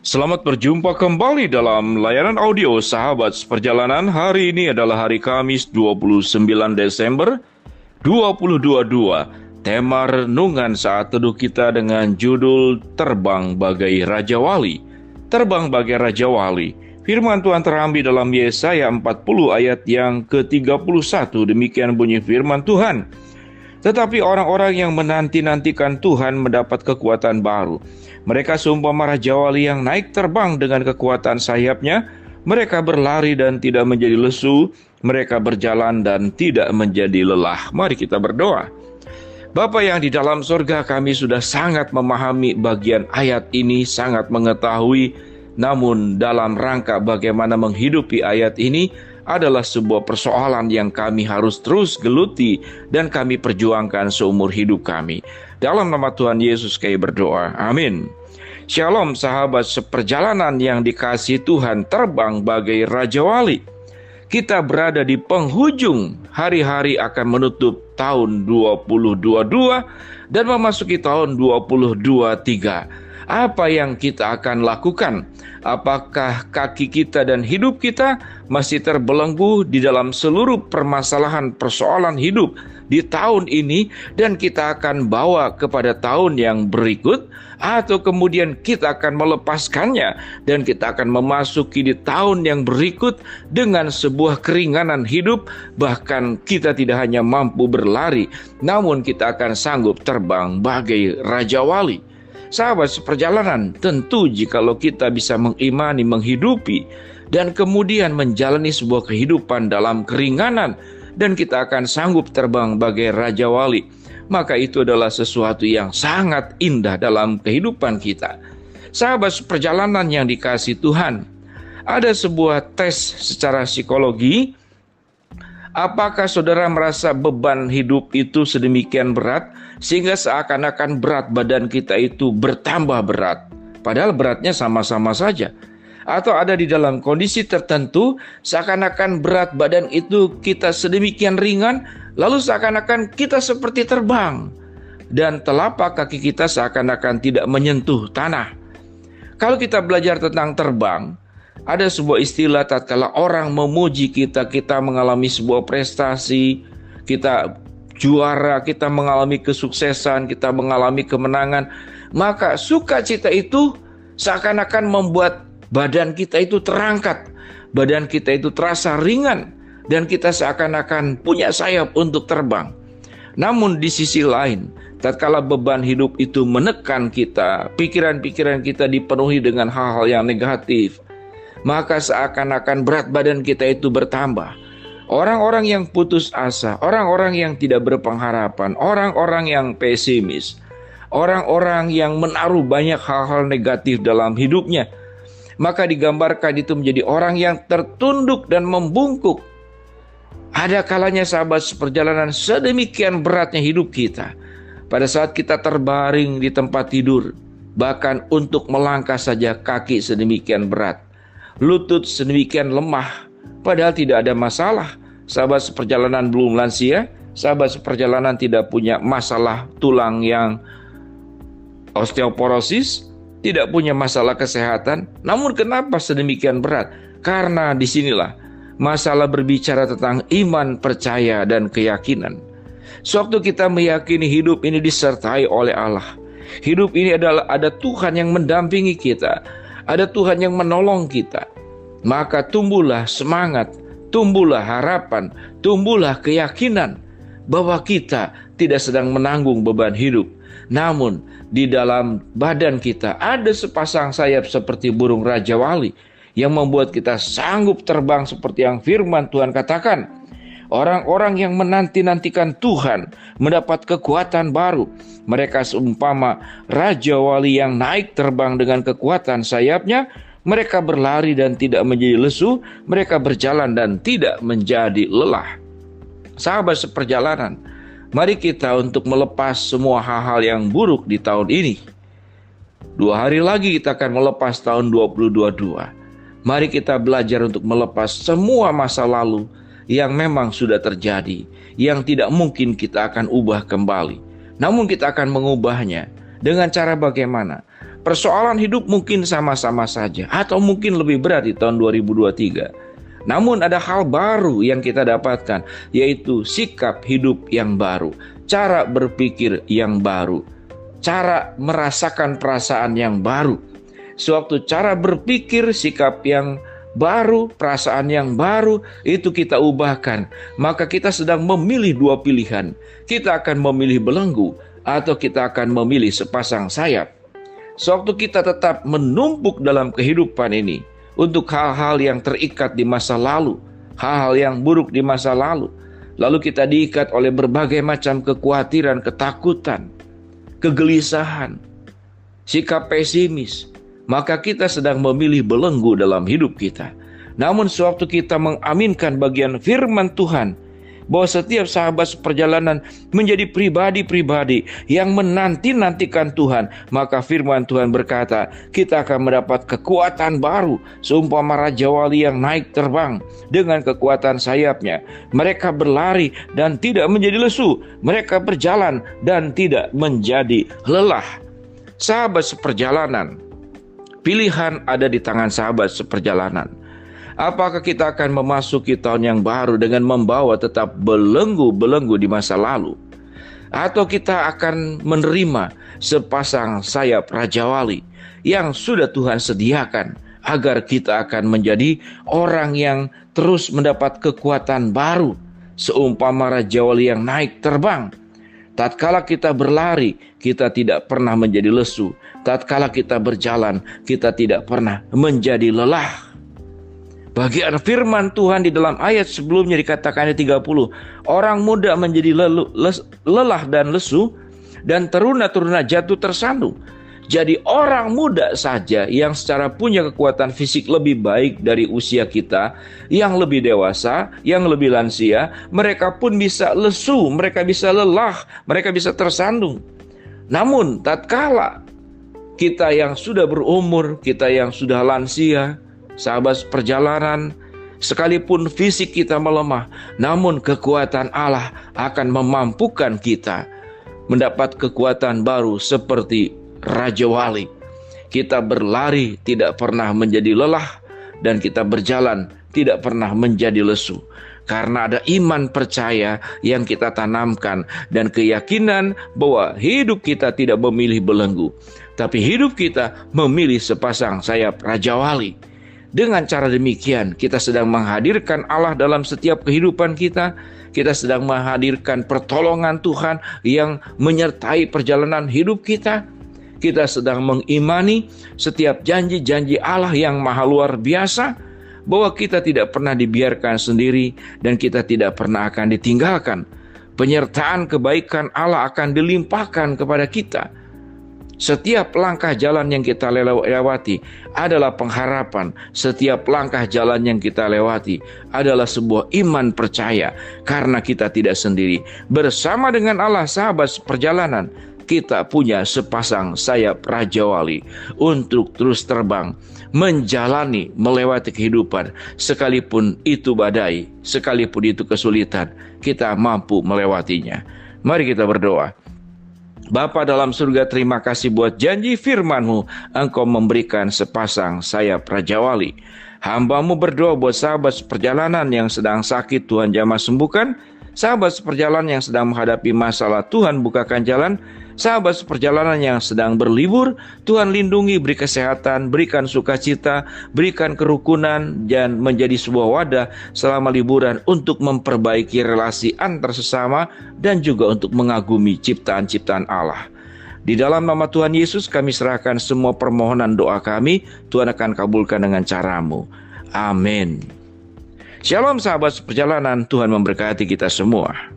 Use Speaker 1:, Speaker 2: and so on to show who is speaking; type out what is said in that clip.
Speaker 1: Selamat berjumpa kembali dalam layanan audio Sahabat Seperjalanan. Hari ini adalah hari Kamis 29 Desember 2022. Tema renungan saat teduh kita dengan judul Terbang Bagai Raja Wali. Terbang bagai Raja Wali. Firman Tuhan terambil dalam Yesaya 40 ayat yang ke-31. Demikian bunyi firman Tuhan. Tetapi orang-orang yang menanti-nantikan Tuhan mendapat kekuatan baru. Mereka seumpama raja wali yang naik terbang dengan kekuatan sayapnya. Mereka berlari dan tidak menjadi lesu. Mereka berjalan dan tidak menjadi lelah. Mari kita berdoa. Bapa yang di dalam surga, kami sudah sangat memahami bagian ayat ini, sangat mengetahui. Namun dalam rangka bagaimana menghidupi ayat ini adalah sebuah persoalan yang kami harus terus geluti dan kami perjuangkan seumur hidup kami. Dalam nama Tuhan Yesus kami berdoa. Amin. Shalom sahabat seperjalanan yang dikasihi Tuhan, terbang bagai Raja Wali. Kita berada di penghujung hari-hari akan menutup tahun 2022 dan memasuki tahun 2023. Apa yang kita akan lakukan? Apakah kaki kita dan hidup kita masih terbelenggu di dalam seluruh permasalahan persoalan hidup di tahun ini dan kita akan bawa kepada tahun yang berikut? Atau kemudian kita akan melepaskannya dan kita akan memasuki di tahun yang berikut dengan sebuah keringanan hidup, bahkan kita tidak hanya mampu berlari, namun kita akan sanggup terbang bagai Raja Wali. Sahabat seperjalanan, tentu jikalau kita bisa mengimani, menghidupi, dan kemudian menjalani sebuah kehidupan dalam keringanan, dan kita akan sanggup terbang bagai Raja Wali, maka itu adalah sesuatu yang sangat indah dalam kehidupan kita. Sahabat seperjalanan yang dikasihi Tuhan, ada sebuah tes secara psikologi. Apakah saudara merasa beban hidup itu sedemikian berat sehingga seakan-akan berat badan kita itu bertambah berat, padahal beratnya sama-sama saja? Atau ada di dalam kondisi tertentu seakan-akan berat badan itu kita sedemikian ringan, lalu seakan-akan kita seperti terbang dan telapak kaki kita seakan-akan tidak menyentuh tanah. Kalau kita belajar tentang terbang, ada sebuah istilah tatkala orang memuji kita, kita mengalami sebuah prestasi, kita juara, kita mengalami kesuksesan, kita mengalami kemenangan, maka sukacita itu seakan-akan membuat badan kita itu terangkat, badan kita itu terasa ringan, dan kita seakan-akan punya sayap untuk terbang. Namun di sisi lain, tatkala beban hidup itu menekan kita, pikiran-pikiran kita dipenuhi dengan hal-hal yang negatif, maka seakan-akan berat badan kita itu bertambah. Orang-orang yang putus asa, orang-orang yang tidak berpengharapan, orang-orang yang pesimis, orang-orang yang menaruh banyak hal-hal negatif dalam hidupnya, maka digambarkan itu menjadi orang yang tertunduk dan membungkuk. Ada kalanya sahabat seperjalanan, sedemikian beratnya hidup kita, pada saat kita terbaring di tempat tidur, bahkan untuk melangkah saja kaki sedemikian berat, lutut sedemikian lemah, padahal tidak ada masalah. Sahabat seperjalanan belum lansia, sahabat seperjalanan tidak punya masalah tulang yang osteoporosis, tidak punya masalah kesehatan. Namun kenapa sedemikian berat? Karena disinilah masalah berbicara tentang iman, percaya, dan keyakinan. Sewaktu kita meyakini hidup ini disertai oleh Allah, hidup ini adalah ada Tuhan yang mendampingi kita, ada Tuhan yang menolong kita, maka tumbuhlah semangat, tumbuhlah harapan, tumbuhlah keyakinan bahwa kita tidak sedang menanggung beban hidup. Namun di dalam badan kita ada sepasang sayap seperti burung Raja Wali yang membuat kita sanggup terbang seperti yang firman Tuhan katakan. Orang-orang yang menanti-nantikan Tuhan mendapat kekuatan baru. Mereka seumpama Raja Wali yang naik terbang dengan kekuatan sayapnya. Mereka berlari dan tidak menjadi lesu. Mereka berjalan dan tidak menjadi lelah. Sahabat seperjalanan, mari kita untuk melepas semua hal-hal yang buruk di tahun ini. 2 hari lagi kita akan melepas tahun 2022. Mari kita belajar untuk melepas semua masa lalu yang memang sudah terjadi, yang tidak mungkin kita akan ubah kembali. Namun kita akan mengubahnya dengan cara bagaimana? Persoalan hidup mungkin sama-sama saja atau mungkin lebih berat di tahun 2023. Namun ada hal baru yang kita dapatkan, yaitu sikap hidup yang baru, cara berpikir yang baru, cara merasakan perasaan yang baru. Sewaktu cara berpikir, sikap yang baru, perasaan yang baru itu kita ubahkan, maka kita sedang memilih dua pilihan. Kita akan memilih belenggu atau kita akan memilih sepasang sayap. Sewaktu kita tetap menumpuk dalam kehidupan ini untuk hal-hal yang terikat di masa lalu, hal-hal yang buruk di masa lalu, lalu kita diikat oleh berbagai macam kekhawatiran, ketakutan, kegelisahan, sikap pesimis, maka kita sedang memilih belenggu dalam hidup kita. Namun sewaktu kita mengaminkan bagian firman Tuhan, bahwa setiap sahabat seperjalanan menjadi pribadi-pribadi yang menanti-nantikan Tuhan, maka firman Tuhan berkata, kita akan mendapat kekuatan baru, seumpama Raja Wali yang naik terbang dengan kekuatan sayapnya. Mereka berlari dan tidak menjadi lesu, mereka berjalan dan tidak menjadi lelah. Sahabat seperjalanan, pilihan ada di tangan sahabat seperjalanan. Apakah kita akan memasuki tahun yang baru dengan membawa tetap belenggu-belenggu di masa lalu? Atau kita akan menerima sepasang sayap Raja Wali yang sudah Tuhan sediakan agar kita akan menjadi orang yang terus mendapat kekuatan baru, seumpama Raja Wali yang naik terbang. Tatkala kita berlari, kita tidak pernah menjadi lesu. Tatkala kita berjalan, kita tidak pernah menjadi lelah. Bagian firman Tuhan di dalam ayat sebelumnya dikatakan ayat 30, orang muda menjadi lelah dan lesu, dan teruna-teruna jatuh tersandung. Jadi orang muda saja yang secara punya kekuatan fisik lebih baik dari usia kita, yang lebih dewasa, yang lebih lansia, mereka pun bisa lesu, mereka bisa lelah, mereka bisa tersandung. Namun tatkala kita yang sudah berumur, kita yang sudah lansia, sahabat perjalanan, sekalipun fisik kita melemah, namun kekuatan Allah akan memampukan kita mendapat kekuatan baru seperti Raja Wali. Kita berlari tidak pernah menjadi lelah, dan kita berjalan tidak pernah menjadi lesu. Karena ada iman percaya yang kita tanamkan dan keyakinan bahwa hidup kita tidak memilih belenggu, tapi hidup kita memilih sepasang sayap Raja Wali. Dengan cara demikian, kita sedang menghadirkan Allah dalam setiap kehidupan kita. Kita sedang menghadirkan pertolongan Tuhan yang menyertai perjalanan hidup kita. Kita sedang mengimani setiap janji-janji Allah yang maha luar biasa, bahwa kita tidak pernah dibiarkan sendiri dan kita tidak pernah akan ditinggalkan. Penyertaan kebaikan Allah akan dilimpahkan kepada kita. Setiap langkah jalan yang kita lewati adalah pengharapan. Setiap langkah jalan yang kita lewati adalah sebuah iman percaya, karena kita tidak sendiri. Bersama dengan Allah, sahabat seperjalanan, kita punya sepasang sayap Raja Wali untuk terus terbang, menjalani, melewati kehidupan. Sekalipun itu badai, sekalipun itu kesulitan, kita mampu melewatinya. Mari kita berdoa. Bapa dalam surga, terima kasih buat janji firman-Mu, Engkau memberikan sepasang sayap Raja Wali. Hamba-Mu berdoa buat sahabat seperjalanan yang sedang sakit, Tuhan jamah sembuhkan. Sahabat seperjalanan yang sedang menghadapi masalah, Tuhan bukakan jalan. Sahabat seperjalanan yang sedang berlibur, Tuhan lindungi, beri kesehatan, berikan sukacita, berikan kerukunan, dan menjadi sebuah wadah selama liburan untuk memperbaiki relasi antar sesama dan juga untuk mengagumi ciptaan-ciptaan Allah. Di dalam nama Tuhan Yesus kami serahkan semua permohonan doa kami, Tuhan akan kabulkan dengan cara-Mu. Amin. Shalom sahabat seperjalanan, Tuhan memberkati kita semua.